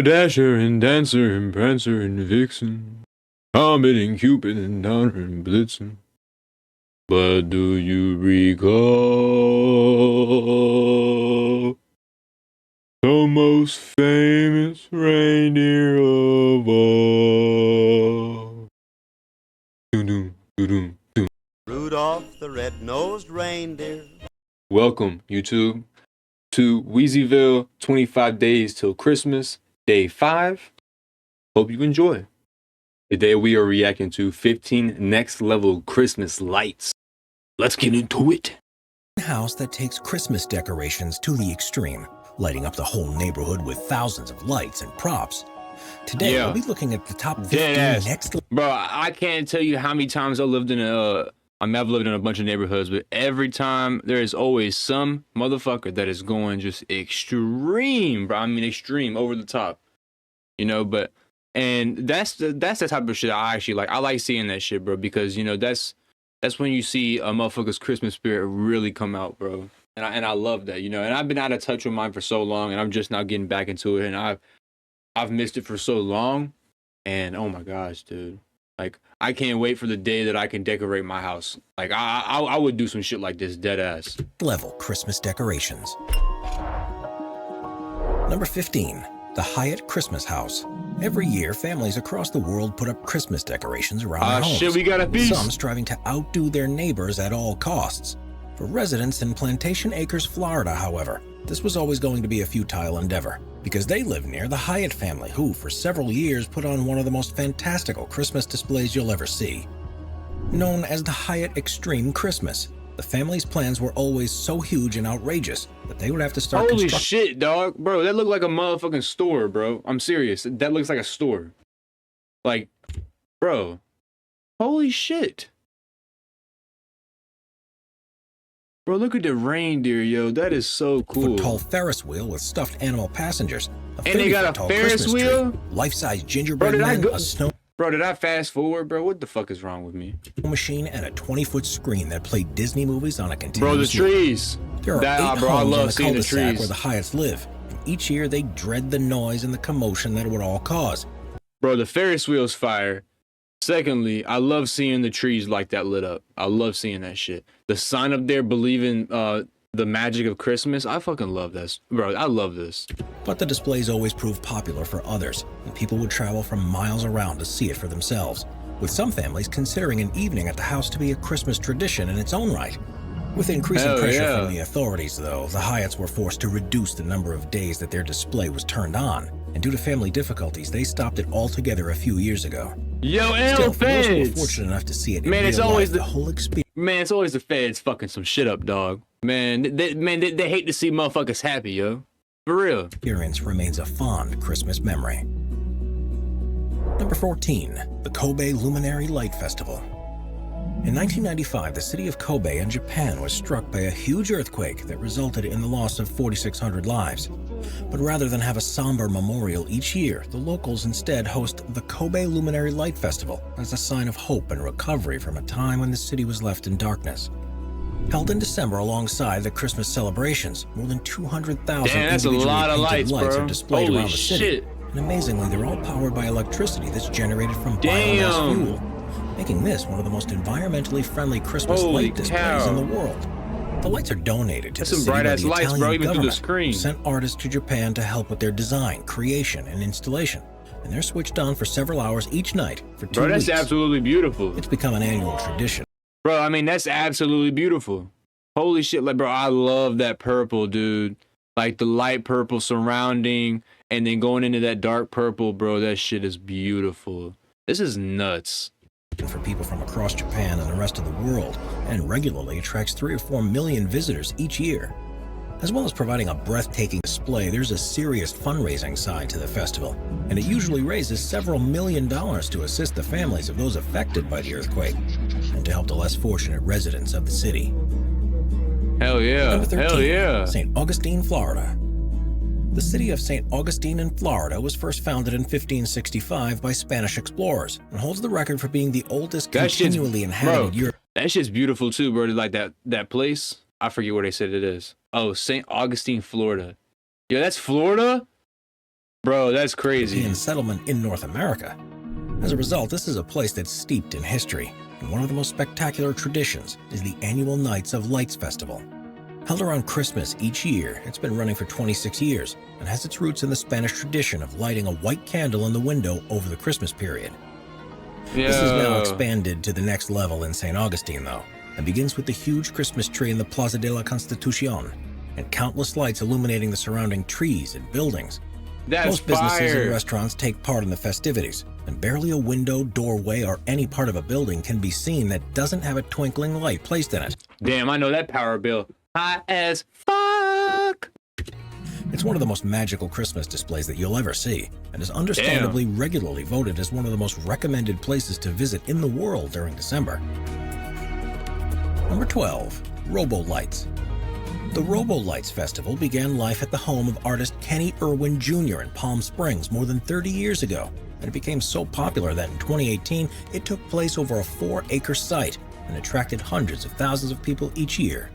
Dasher and Dancer and Prancer and Vixen, Comet and Cupid and Donner and Blitzen. But do you recall the most famous reindeer of all? Doom, doom, doom. Rudolph the red-nosed reindeer. Welcome, YouTube, to WEEZYVILLE 25 Days Till Christmas, Day 5. Hope you enjoy. Today we are reacting to 15 next level Christmas lights. Let's get into it. House that takes Christmas decorations to the extreme, lighting up the whole neighborhood with thousands of lights and props. Today we'll be looking at the top 15 next. Bro, I can't tell you how many times I've lived in I've lived in a bunch of neighborhoods, but every time there is always some motherfucker that is going just extreme, bro. I mean, extreme, over the top, you know. But and that's the type of shit I actually like. I like seeing that shit, bro, because you know that's when you see a motherfucker's Christmas spirit really come out, bro. And I love that, you know. And I've been out of touch with mine for so long, and I'm just now getting back into it, and I've missed it for so long, and oh my gosh, dude. Like, I can't wait for the day that I can decorate my house. Like, I would do some shit like this, dead ass. Level Christmas decorations. Number 15, the Hyatt Christmas House. Every year, families across the world put up Christmas decorations around their homes. Shit, we got a piece. Some striving to outdo their neighbors at all costs. For residents in Plantation Acres, Florida, however, this was always going to be a futile endeavor, because they live near the Hyatt family, who for several years put on one of the most fantastical Christmas displays you'll ever see. Known as the Hyatt Extreme Christmas, the family's plans were always so huge and outrageous that they would have to start Holy shit, dog. Bro, that looked like a motherfucking store, bro. I'm serious. That looks like a store. Like, bro. Holy shit. Bro, look at the reindeer, yo. That is so cool. Tall Ferris wheel with stuffed animal passengers. And they got a Ferris wheel? Life-size gingerbread men, a snow... Bro, did I fast forward, bro? What the fuck is wrong with me? Machine and a 20-foot screen that played Disney movies on a continuous... Bro, the trees. There are 8 homes I love on the seeing the trees. where the Hyatts live. And each year they dread the noise and the commotion that it would all cause. Bro, the Ferris wheel's fire. Secondly, I love seeing the trees like that lit up. I love seeing that shit. The sign up there believing the magic of Christmas. I fucking love this. Bro, I love this. But the displays always proved popular for others, and people would travel from miles around to see it for themselves, with some families considering an evening at the house to be a Christmas tradition in its own right. With increasing pressure from the authorities, though, the Hyatts were forced to reduce the number of days that their display was turned on, and due to family difficulties, they stopped it altogether a few years ago. Yo, Still, for those who were fortunate enough to see it in real life, the whole experience. Man, it's always the feds fucking some shit up, dog. Man, they hate to see motherfuckers happy, yo. For real. Experience remains a fond Christmas memory. Number 14, the Kobe Luminary Light Festival. In 1995, the city of Kobe in Japan was struck by a huge earthquake that resulted in the loss of 4,600 lives. But rather than have a somber memorial each year, the locals instead host the Kobe Luminary Light Festival as a sign of hope and recovery from a time when the city was left in darkness. Held in December alongside the Christmas celebrations, more than 200,000 individually painted lights are displayed around the city. And amazingly, they're all powered by electricity that's generated from biomass fuel, making this one of the most environmentally friendly Christmas light displays in the world. The lights are donated to the city by the Italian government, who sent artists to Japan to help with their design, creation, and installation. And they're switched on for several hours each night for 2 weeks. Bro, that's absolutely beautiful. It's become an annual tradition. Bro, I mean, that's absolutely beautiful. Holy shit, like, bro, I love that purple, dude. Like, the light purple surrounding, and then going into that dark purple, bro, that shit is beautiful. This is nuts. For people from across Japan and the rest of the world, and regularly attracts 3 or 4 million visitors each year. As well as providing a breathtaking display, there's a serious fundraising side to the festival, and it usually raises several $1 million to assist the families of those affected by the earthquake, and to help the less fortunate residents of the city. Hell yeah. Number 13, hell yeah. St. Augustine, Florida. The city of St. Augustine in Florida was first founded in 1565 by Spanish explorers and holds the record for being the oldest continually inhabited Europe. That shit's beautiful too, bro. Like that place. I forget where they said it is. Oh, St. Augustine, Florida. Yo, that's Florida? Bro, that's crazy. European settlement in North America. As a result, this is a place that's steeped in history, and one of the most spectacular traditions is the annual Nights of Lights Festival. Held around Christmas each year, it's been running for 26 years and has its roots in the Spanish tradition of lighting a white candle in the window over the Christmas period. This is now expanded to the next level in St. Augustine, though, and begins with the huge Christmas tree in the Plaza de la Constitucion and countless lights illuminating the surrounding trees and buildings. That's Most businesses fire. and restaurants take part in the festivities, and barely a window, doorway, or any part of a building can be seen that doesn't have a twinkling light placed in it. Damn, I know that power bill. High as fuck. It's one of the most magical Christmas displays that you'll ever see, and is understandably regularly voted as one of the most recommended places to visit in the world during December. Number 12. Robo Lights. The Robo Lights Festival began life at the home of artist Kenny Irwin Jr. in Palm Springs more than 30 years ago, and it became so popular that in 2018 it took place over a 4-acre site and attracted hundreds of thousands of people each year.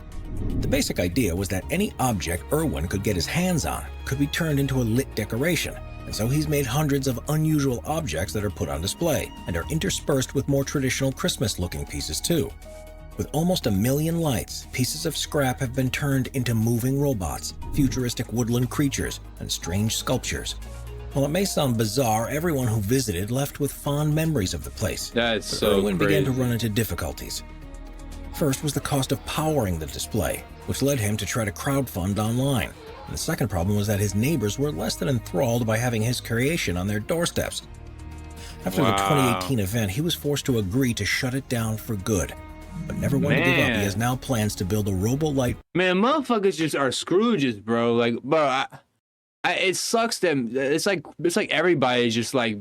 The basic idea was that any object Irwin could get his hands on could be turned into a lit decoration, and so he's made hundreds of unusual objects that are put on display and are interspersed with more traditional Christmas-looking pieces too. With almost 1 million lights, pieces of scrap have been turned into moving robots, futuristic woodland creatures, and strange sculptures. While it may sound bizarre, everyone who visited left with fond memories of the place. That's But so Irwin crazy. began to run into difficulties. First was the cost of powering the display, which led him to try to crowdfund online. And the second problem was that his neighbors were less than enthralled by having his creation on their doorsteps. After the 2018 event, he was forced to agree to shut it down for good. But never one to give up, he has now plans to build a robo-light. Man, motherfuckers just are Scrooges, bro. Like, bro, it sucks that it's like everybody's just like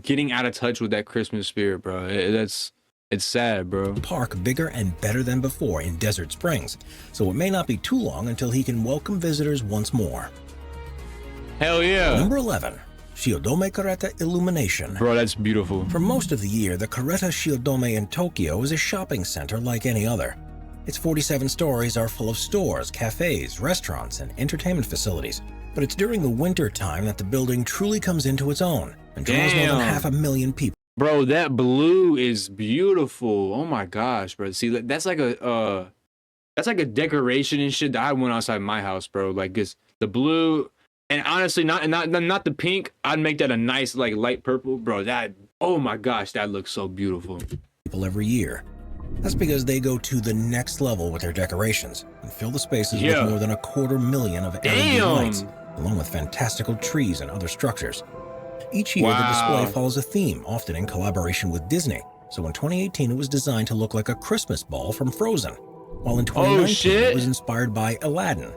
getting out of touch with that Christmas spirit, bro. It's sad, bro. Park bigger and better than before in Desert Springs, so it may not be too long until he can welcome visitors once more. Hell yeah. Number 11. Shiodome Caretta Illumination. Bro, that's beautiful. For most of the year, the Caretta Shiodome in Tokyo is a shopping center like any other. Its 47 stories are full of stores, cafes, restaurants, and entertainment facilities. But it's during the winter time that the building truly comes into its own and draws more than 500,000 people. Bro, that blue is beautiful. Oh my gosh, bro. See, that's like a decoration and shit that I want outside my house, bro. Like, it's the blue, and honestly, not the pink. I'd make that a nice like light purple, bro. That, oh my gosh, that looks so beautiful. People every year. That's because they go to the next level with their decorations and fill the spaces with more than 250,000 of LED lights, along with fantastical trees and other structures. Each year, the display follows a theme, often in collaboration with Disney. So in 2018, it was designed to look like a Christmas ball from Frozen, while in 2019, it was inspired by Aladdin.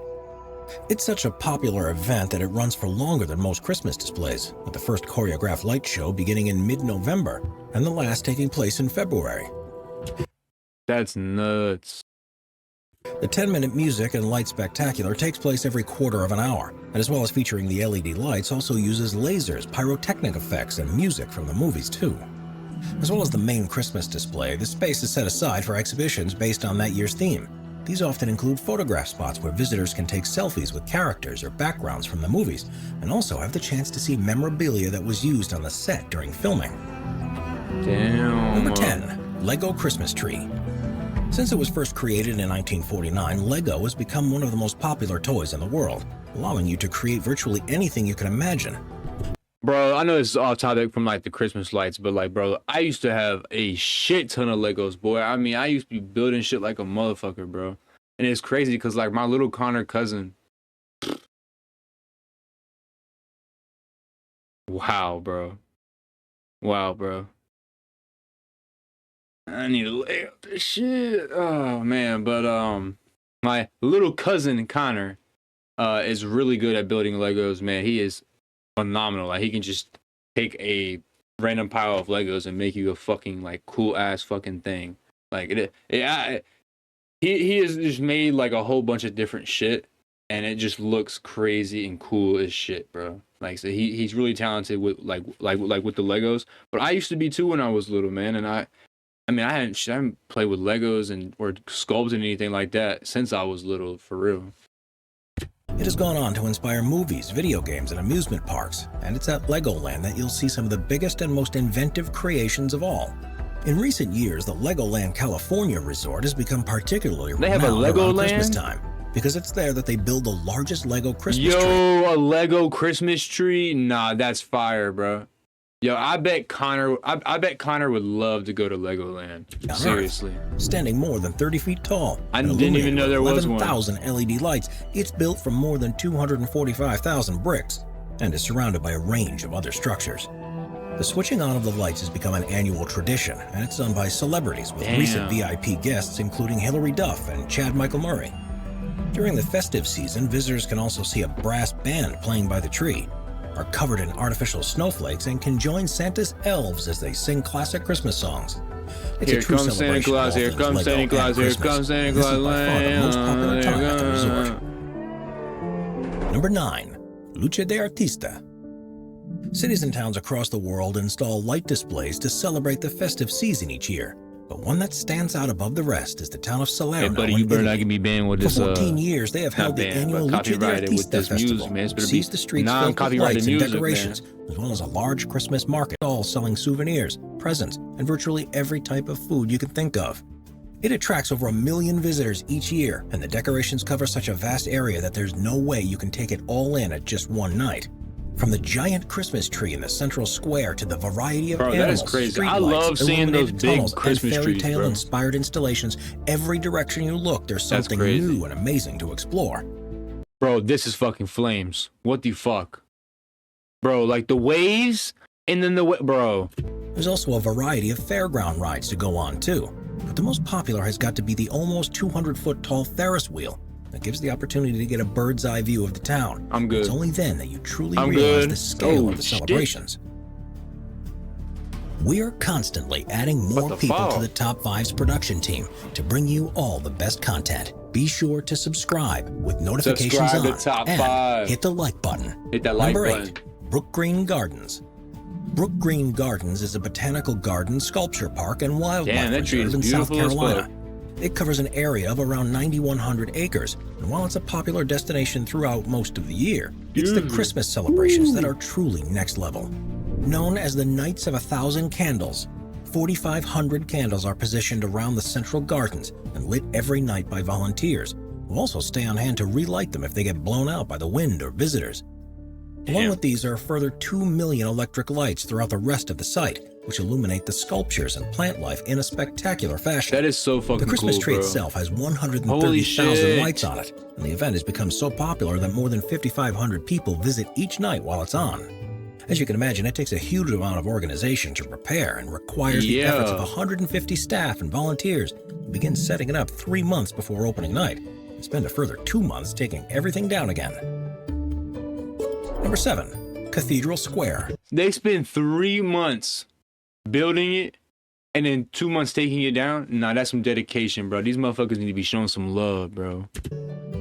It's such a popular event that it runs for longer than most Christmas displays, with the first choreographed light show beginning in mid-November and the last taking place in February. That's nuts. The 10-minute music and light spectacular takes place every quarter of an hour, and as well as featuring the LED lights, also uses lasers, pyrotechnic effects, and music from the movies too. As well as the main Christmas display, the space is set aside for exhibitions based on that year's theme. These often include photograph spots where visitors can take selfies with characters or backgrounds from the movies, and also have the chance to see memorabilia that was used on the set during filming. Damn. Number 10. Lego Christmas Tree. Since it was first created in 1949, Lego has become one of the most popular toys in the world, allowing you to create virtually anything you can imagine. Bro, I know this is off topic from like the Christmas lights, but like, bro, I used to have a shit ton of Legos, boy. I mean, I used to be building shit like a motherfucker, bro. And it's crazy because like my little Connor cousin. Wow, bro. Wow, bro. I need to lay up this shit. Oh man, but my little cousin Connor is really good at building Legos, man. He is phenomenal. Like, he can just take a random pile of Legos and make you a fucking like cool ass fucking thing. Like he has just made like a whole bunch of different shit, and it just looks crazy and cool as shit, bro. Like, so he's really talented with like with the Legos. But I used to be too when I was little, man. And I mean, I haven't played with Legos or sculpted anything like that since I was little, for real. It has gone on to inspire movies, video games, and amusement parks, and it's at Legoland that you'll see some of the biggest and most inventive creations of all. In recent years, the Legoland California resort has become particularly renowned around Christmas time because it's there that they build the largest Lego Christmas tree. Yo, a Lego Christmas tree? Nah, that's fire, bro. Yo, I bet Connor would love to go to Legoland. Seriously. Standing more than 30 feet tall. I didn't even know there was one. 11,000 LED lights. It's built from more than 245,000 bricks and is surrounded by a range of other structures. The switching on of the lights has become an annual tradition, and it's done by celebrities with recent VIP guests including Hilary Duff and Chad Michael Murray. During the festive season, visitors can also see a brass band playing by the tree, are covered in artificial snowflakes, and can join Santa's elves as they sing classic Christmas songs. It's Here a true comes Santa Claus, here comes Santa Claus, here comes Santa Claus. This is by far the most popular time at the resort. Number 9. Luce de Artista. Cities and towns across the world install light displays to celebrate the festive season each year. But one that stands out above the rest is the town of Salerno. Hey, buddy, you better not get me banned with this. For 14 years, they have held the annual Luce de Artista Festival, which sees the streets filled with lights and decorations, as well as a large Christmas market, all selling souvenirs, presents, and virtually every type of food you can think of. It attracts over 1 million visitors each year, and the decorations cover such a vast area that there's no way you can take it all in at just one night. From the giant Christmas tree in the central square to the variety of animals, that is crazy. street I lights, love seeing those illuminated big tunnels, Christmas and fairy trees, tale bro. inspired installations, every direction you look, there's something new and amazing to explore. Bro, this is fucking flames. What the fuck? Bro, like the waves and then bro. There's also a variety of fairground rides to go on too, but the most popular has got to be the almost 200-foot tall Ferris wheel. That gives the opportunity to get a bird's eye view of the town. I'm good. It's only then that you truly realize the scale of the celebrations. We're constantly adding more people to the Top 5's production team to bring you all the best content. Be sure to subscribe with notifications on and hit the like button. Hit that like button. Number 8, Brook Green Gardens. Brook Green Gardens is a botanical garden, sculpture park, and wildlife reserve in South Carolina. It covers an area of around 9,100 acres, and while it's a popular destination throughout most of the year, it's the Christmas celebrations that are truly next level. Known as the Nights of 1,000 Candles, 4,500 candles are positioned around the central gardens and lit every night by volunteers, who also stay on hand to relight them if they get blown out by the wind or visitors. Along with these are a further 2 million electric lights throughout the rest of the site, which illuminate the sculptures and plant life in a spectacular fashion. That is so fucking cool, The Christmas tree bro. itself has 130,000 lights on it, and the event has become so popular that more than 5,500 people visit each night while it's on. As you can imagine, it takes a huge amount of organization to prepare and requires the efforts of 150 staff and volunteers who begin setting it up 3 months before opening night and spend a further 2 months taking everything down again. Number 7, Cathedral Square. They spend 3 months building it and then 2 months taking it down. Nah, that's some dedication, bro. These motherfuckers need to be shown some love, bro.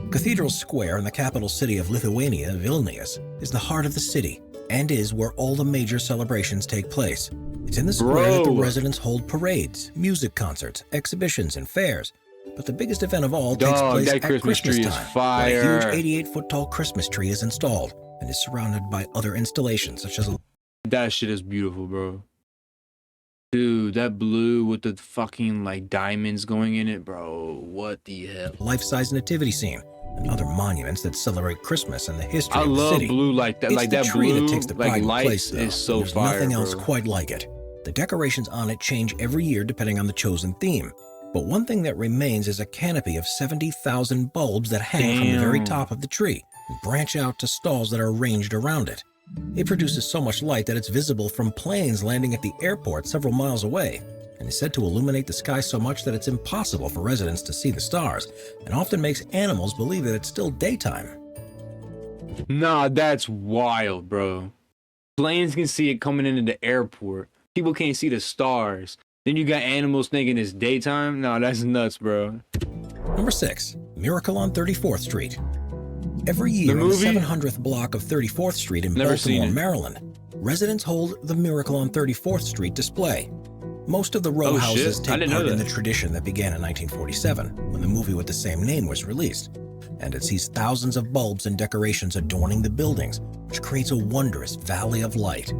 Cathedral Square in the capital city of Lithuania, Vilnius, is the heart of the city and is where all the major celebrations take place. It's in the square that the residents hold parades, music concerts, exhibitions, and fairs. But the biggest event of all takes place at Christmas tree time, is fire. where a huge 88-foot tall Christmas tree is installed and is surrounded by other installations such as that shit is beautiful, bro. Dude, that blue with the fucking like diamonds going in it, bro. What the hell? life-size nativity scene and other monuments that celebrate Christmas and the history of the love city. blue like that. It's Like the that tree blue, that takes the like pride in lights place, though, is so and there's fire, nothing else bro. quite like it. The decorations on it change every year depending on the chosen theme. But one thing that remains is a canopy of 70,000 bulbs that hang from the very top of the tree and branch out to stalls that are arranged around it. It produces so much light that it's visible from planes landing at the airport several miles away, and is said to illuminate the sky so much that it's impossible for residents to see the stars, and often makes animals believe that it's still daytime. Nah, that's wild, bro. Planes can see it coming into the airport. People can't see the stars. Then you got animals thinking it's daytime. Nah, that's nuts, bro. Number 6, Miracle on 34th Street. Every year on the 700th block of 34th Street in Baltimore, Maryland, residents hold the Miracle on 34th Street display. Most of the row houses take part in the tradition that began in 1947, when the movie with the same name was released. and it sees thousands of bulbs and decorations adorning the buildings, which creates a wondrous valley of light.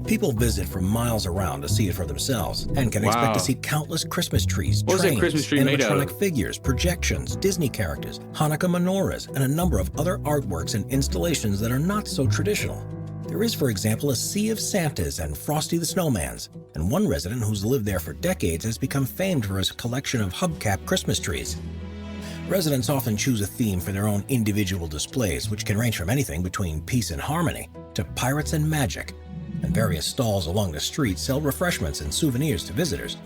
People visit from miles around to see it for themselves and can expect to see countless Christmas trees, What's that trains, Christmas tree made animatronic of? figures, projections, Disney characters, Hanukkah menorahs, and a number of other artworks and installations that are not so traditional. There is, for example, a sea of Santas and Frosty the Snowmans, and one resident who's lived there for decades has become famed for his collection of hubcap Christmas trees. Residents often choose a theme for their own individual displays, which can range from anything between peace and harmony to pirates and magic, and various stalls along the street sell refreshments and souvenirs to visitors.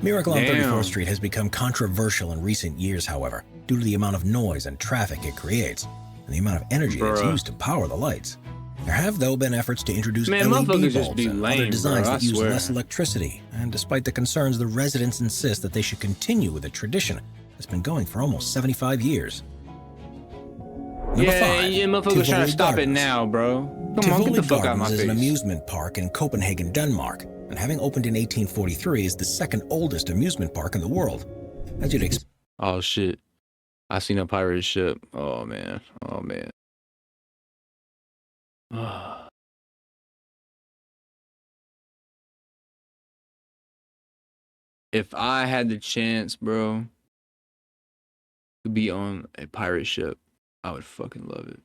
Miracle on 34th Street has become controversial in recent years, however, due to the amount of noise and traffic it creates, and the amount of energy that's used to power the lights. There have, though, been efforts to introduce LED bulbs and other designs that use less electricity, and despite the concerns, the residents insist that they should continue with a tradition that's been going for almost 75 years. Number 5, motherfuckers trying to stop it now, bro. Come on, get the fuck out of my face. Tivoli Gardens is an amusement park in Copenhagen, Denmark, and having opened in 1843 is the second oldest amusement park in the world. As you'd expect. Oh shit. I seen a pirate ship. Oh man. Oh man. If I had the chance, bro, to be on a pirate ship, I would fucking love it.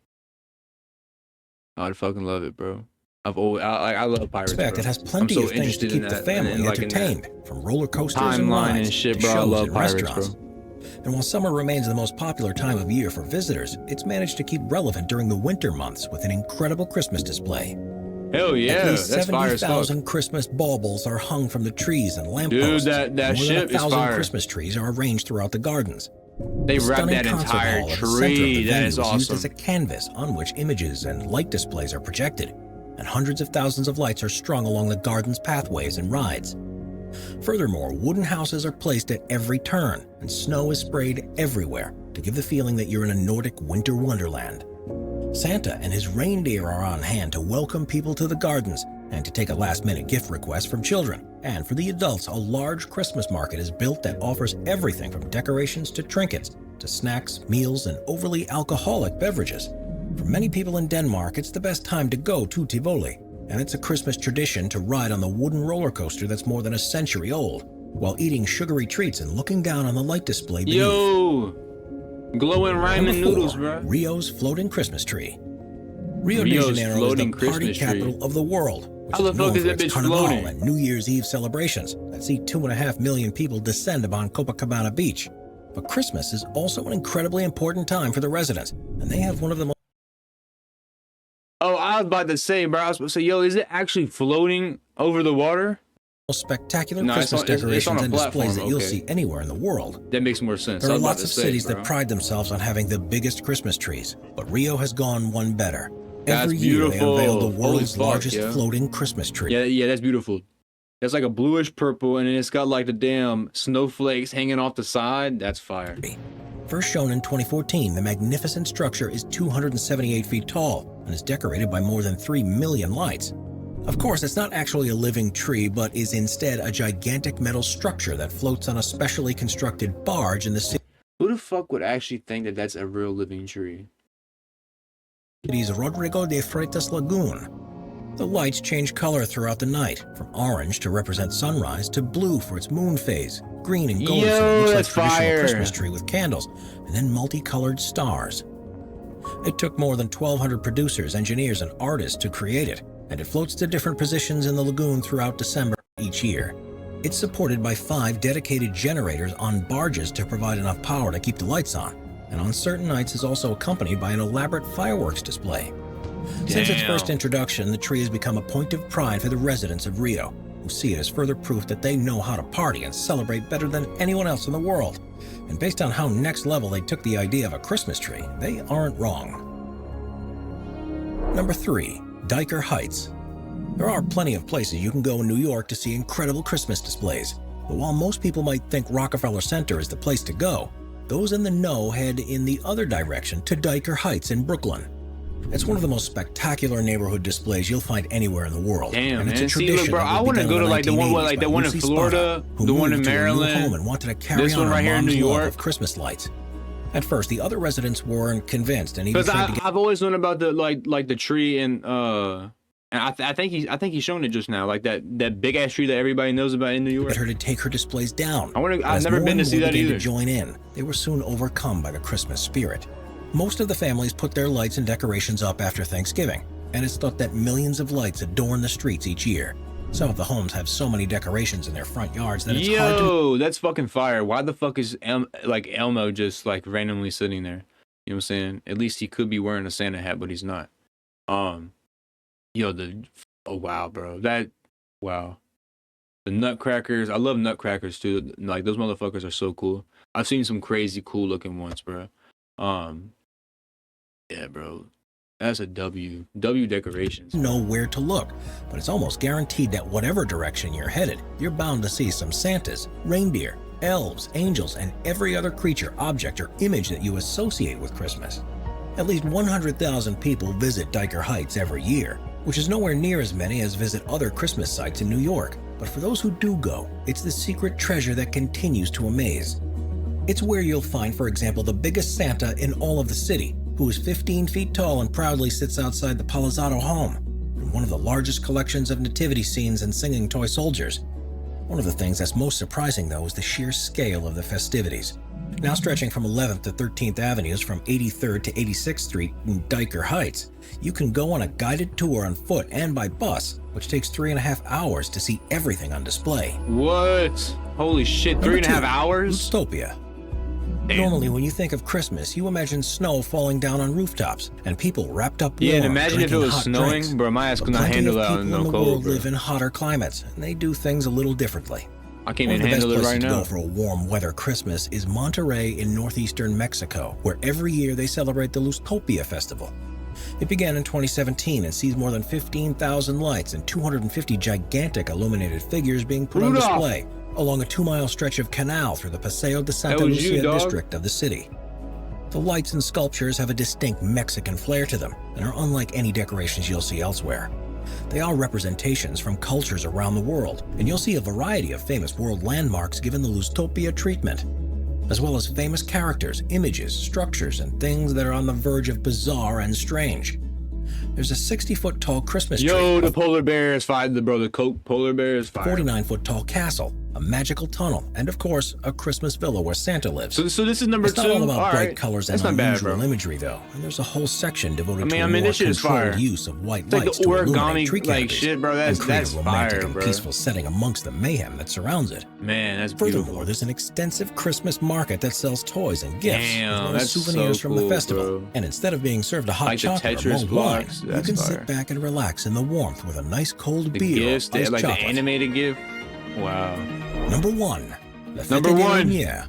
I would fucking love it, bro. I love pirates. Bro. It has plenty of things to keep the family entertained, from roller coasters and rides and shit, to bro. I shows love and pirates, restaurants. bro. And while summer remains the most popular time of year for visitors, it's managed to keep relevant during the winter months with an incredible Christmas display. Hell yeah, At least that's fire as fuck. 70,000 Christmas baubles are hung from the trees and lampposts. Dude, that ship is fire. More than 1,000 Christmas trees are arranged throughout the gardens. They The wrapped stunning that concert entire hall at the center of tree. the That venue is used as a awesome. canvas on which images and light displays are projected, and hundreds of thousands of lights are strung along the garden's pathways and rides. Furthermore, wooden houses are placed at every turn, and snow is sprayed everywhere to give the feeling that you're in a Nordic winter wonderland. Santa and his reindeer are on hand to welcome people to the gardens and to take a last-minute gift request from children. And for the adults, a large Christmas market is built that offers everything from decorations to trinkets, to snacks, meals, and overly alcoholic beverages. For many people in Denmark, it's the best time to go to Tivoli, and it's a Christmas tradition to ride on the wooden roller coaster that's more than a century old, while eating sugary treats and looking down on the light display beneath. Yo! Glowing ramen noodles, bro. Rio's floating Christmas tree. Rio de Rio's Janeiro is the floating party Christmas capital tree. of the world, which How the is fuck known is for that its bitch Carnival floating? and New Year's Eve celebrations that see 2.5 million people descend upon Copacabana Beach. But Christmas is also an incredibly important time for the residents, and they have one of the most Oh, I was about to say, bro. I was supposed to say, yo, is it actually floating over the water? spectacular No, Christmas it's on decorations a and platform, displays that you'll okay. see anywhere in the world. That makes more sense. There I are was about lots to of say, cities bro. that pride themselves on having the biggest Christmas trees, but Rio has gone one better. That's Every year they beautiful. unveil the Holy world's fuck, largest yeah. floating Christmas tree. Yeah, that's beautiful. It's like a bluish purple, and then it's got like the damn snowflakes hanging off the side. That's fire. First shown in 2014, the magnificent structure is 278 feet tall and is decorated by more than 3 million lights. Of course, it's not actually a living tree, but is instead a gigantic metal structure that floats on a specially constructed barge in the Who the fuck would actually think that that's a real living tree? city's Rodrigo de Freitas Lagoon. The lights change color throughout the night, from orange to represent sunrise to blue for its moon phase, green and gold Yo, so it looks like that's a traditional fire. Christmas tree with candles, and then multicolored stars. It took more than 1,200 producers, engineers, and artists to create it, and it floats to different positions in the lagoon throughout December each year. It's supported by 5 dedicated generators on barges to provide enough power to keep the lights on, and on certain nights is also accompanied by an elaborate fireworks display. Since its first introduction, the tree has become a point of pride for the residents of Rio, who see it as further proof that they know how to party and celebrate better than anyone else in the world. And based on how next level they took the idea of a Christmas tree, they aren't wrong. Number 3, Diker Heights. There are plenty of places you can go in New York to see incredible Christmas displays. But while most people might think Rockefeller Center is the place to go, those in the know head in the other direction to Diker Heights in Brooklyn. It's one of the most spectacular neighborhood displays you'll find anywhere in the world. Damn, and it's man. a See, tradition look, bro, that I was want to begun go in to like the one, 1980s like by the one in Lucy Florida, Spada, who the one in moved to a new home Maryland. and wanted to carry This on one her right here in mom's New love York. of Christmas lights. At first, the other residents weren't convinced, and even Because tried to get I've always known about the like the tree and I think he's shown it just now, like that big ass tree that everybody knows about in New York. her to take her displays down. I've never been to see that either. To join in, they were soon overcome by the Christmas spirit. Most of the families put their lights and decorations up after Thanksgiving, and it's thought that millions of lights adorn the streets each year. Some of the homes have so many decorations in their front yards that it's hard to... Yo, that's fucking fire. Why the fuck is Elmo just like randomly sitting there? You know what I'm saying? At least he could be wearing a Santa hat, but he's not. Yo, oh wow, bro. Wow. The nutcrackers. I love nutcrackers too. Like those motherfuckers are so cool. I've seen some crazy cool looking ones, bro. Yeah, bro. That's a W decorations. Know where to look, but it's almost guaranteed that whatever direction you're headed, you're bound to see some Santas, reindeer, elves, angels, and every other creature, object, or image that you associate with Christmas. At least 100,000 people visit Diker Heights every year, which is nowhere near as many as visit other Christmas sites in New York. But for those who do go, it's the secret treasure that continues to amaze. It's where you'll find, for example, the biggest Santa in all of the city, who is 15 feet tall and proudly sits outside the Palazzano home, and one of the largest collections of nativity scenes and singing toy soldiers. One of the things that's most surprising, though, is the sheer scale of the festivities. Now stretching from 11th to 13th Avenues from 83rd to 86th Street in Diker Heights, you can go on a guided tour on foot and by bus, which takes 3.5 hours to see everything on display. What? Holy shit, 3.5 hours? Loostopia. Damn. Normally, when you think of Christmas, you imagine snow falling down on rooftops and people wrapped up warm, and imagine if it was snowing, drinks. bro. My ass could not Plenty handle of that people in in no the cold, world bro. live in hotter climates, and they do things a little differently. I can't One even of the best handle it places right to now. go for a warm weather Christmas is Monterrey in northeastern Mexico, where every year they celebrate the Loostopia Festival. It began in 2017 and sees more than 15,000 lights and 250 gigantic illuminated figures being put on display along a 2-mile stretch of canal through the Paseo de Santa Lucia district of the city. The lights and sculptures have a distinct Mexican flair to them and are unlike any decorations you'll see elsewhere. They are representations from cultures around the world, and you'll see a variety of famous world landmarks given the Loostopia treatment, as well as famous characters, images, structures, and things that are on the verge of bizarre and strange. There's a 60-foot tall Christmas tree. Yo, the polar bear is fire, bro. The polar bear is fire. 49-foot tall castle, a magical tunnel, and of course, a Christmas villa where Santa lives. So this is number it's 2. It's not all about all bright right. colors and That's not bad, unusual bro. imagery, though. And there's a whole section devoted to a this more shit is controlled fire. use of white It's like lights the to illuminate origami tree like canopies shit, bro. and create That's a romantic fire, and bro. peaceful setting amongst the mayhem that surrounds it. Man, that's beautiful. Furthermore, there's an extensive Christmas market that sells toys and gifts, Damn, as well as that's souvenirs so from the cool, festival. bro. And instead of being served a hot Like the chocolate or Tetris mulled wine, blocks, you that's can fire. sit back and relax in the warmth with a nice cold The beer gifts, or iced like chocolate. the animated gift. Wow. Number 1. La Fête Number de 1. Lumière.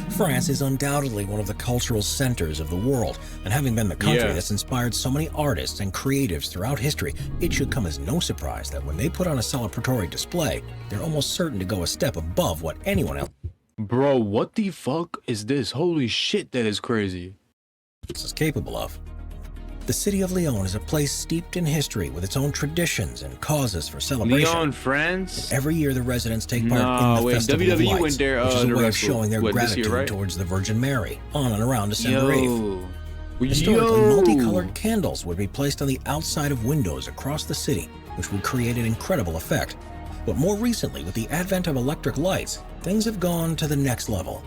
France is undoubtedly one of the cultural centers of the world, and having been the country Yeah. that's inspired so many artists and creatives throughout history, it should come as no surprise that when they put on a celebratory display, they're almost certain to go a step above what anyone else Bro, what the fuck is this? Holy shit, that is crazy. is capable of. The city of Lyon is a place steeped in history with its own traditions and causes for celebration. Lyon, France? Every year, the residents take part in the wait, Festival of WWE Lights, went there, which is a the way of rest of- showing their what, this year, gratitude right? towards the Virgin Mary, on and around December 8th. Yo. Historically, multicolored candles would be placed on the outside of windows across the city, which would create an incredible effect. But more recently, with the advent of electric lights, things have gone to the next level.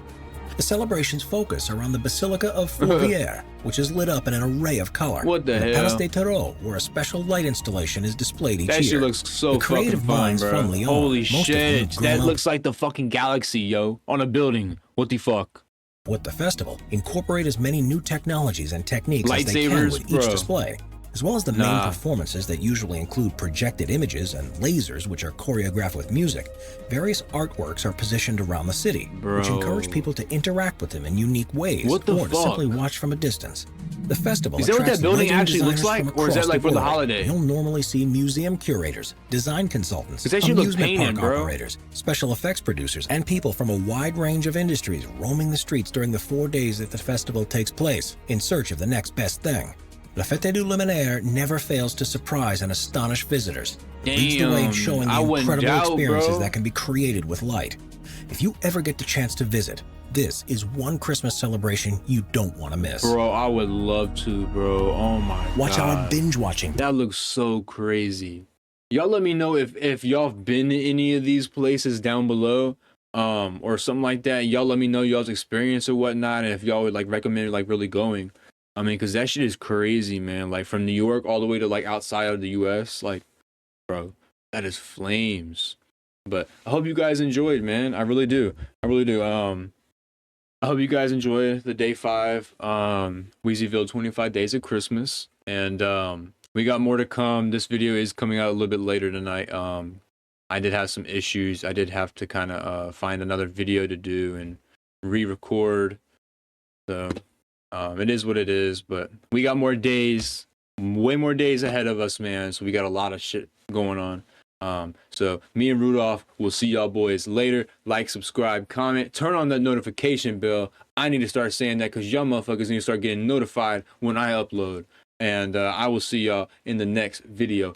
The celebrations focus around the Basilica of Fourvière, which is lit up in an array of color. What the and hell? Palace des Terreaux, where a special light installation is displayed each That year. shit looks so The creative fucking fun, minds bro. from Lyon, Holy most of whom shit. have grown That up looks like the fucking galaxy, yo. On a building. What the fuck? with the festival, incorporate as many new technologies and techniques as they can Lightsabers, with each bro. display, as well as the main Nah. performances that usually include projected images and lasers which are choreographed with music. Various artworks are positioned around the city, which Bro. encourage people to interact with them in unique ways What the or to fuck? simply watch from a distance. The festival Is that what attracts that building legend actually looks designers like, from or is that across like for the board. holiday? You'll normally see museum curators, design consultants, 'Cause that shit looks amusement painted, park bro. operators, special effects producers, and people from a wide range of industries roaming the streets during the 4 days that the festival takes place in search of the next best thing. La Fête du Luminaire never fails to surprise and astonish visitors. It leads the way in Damn, showing the I wouldn't incredible doubt, experiences bro. that can be created with light. If you ever get the chance to visit, this is one Christmas celebration you don't want to miss. Bro, I would love to, bro. Oh my god. Watch our binge watching. That looks so crazy. Y'all let me know if y'all have been to any of these places down below, or something like that. Y'all let me know y'all's experience or whatnot, and if y'all would like recommend like really going. I mean, cause that shit is crazy, man. Like from New York all the way to like outside of the US, like, bro, that is flames. But I hope you guys enjoyed, man. I really do. I really do. I hope you guys enjoy the day 5, WEEZYVILLE 25 Days of Christmas. And we got more to come. This video is coming out a little bit later tonight. I did have some issues. I did have to kind of find another video to do and re-record. So it is what it is. But we got more days, way more days ahead of us, man. So we got a lot of shit going on. So me and Rudolph will see y'all boys later. Like, subscribe, comment, turn on that notification bell. I need to start saying that because y'all motherfuckers need to start getting notified when I upload. And I will see y'all in the next video.